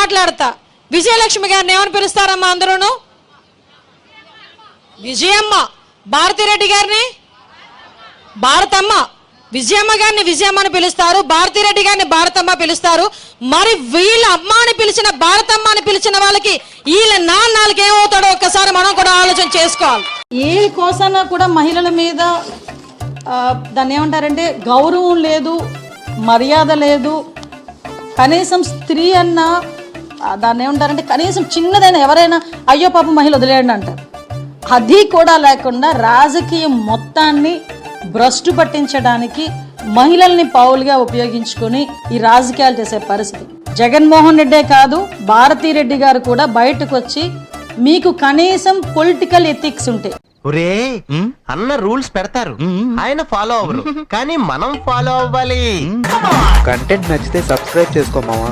మాట్లాడతా. విజయలక్ష్మి గారిని ఏమని పిలుస్తారమ్మా అందరూను? విజయమ్మ. భారతిరెడ్డి గారిని భారతమ్మ. విజయమ్మ గారిని విజయమ్మ అని పిలుస్తారు, భారతిరెడ్డి గారిని భారతమ్మ పిలుస్తారు. మరి వీళ్ళ అమ్మ అని పిలిచిన భారతమ్మ అని పిలిచిన వాళ్ళకి వీళ్ళ నాన్నలకి ఏమవుతాడో ఒక్కసారి మనం కూడా ఆలోచన చేసుకోవాలి. ఏ కోసన కూడా మహిళల మీద దాన్ని ఏమంటారంటే గౌరవం లేదు, మర్యాద లేదు. కనీసం స్త్రీ అన్న దాన్ని ఏమంటారంటే కనీసం చిన్నదైనా ఎవరైనా అయ్యో పాప మహిళ వదిలేయండి అంటారు. అది కూడా లేకుండా రాజకీయం మొత్తాన్ని భ్రష్టు పట్టించడానికి మహిళల్ని పౌలుగా ఉపయోగించుకొని ఈ రాజకీయాలు చేసే పరిస్థితి. జగన్మోహన్ రెడ్డే కాదు, భారతిరెడ్డి గారు కూడా బయటకు వచ్చి మీకు కనీసం పొలిటికల్ ఎథిక్స్ ఉంటాయి. ఒరే అన్న రూల్స్ పెడతారు, ఆయన ఫాలో అవ్వరు, కానీ మనం ఫాలో అవ్వాలి. కంటెంట్ నచ్చితే సబ్స్క్రైబ్ చేసుకో మావా.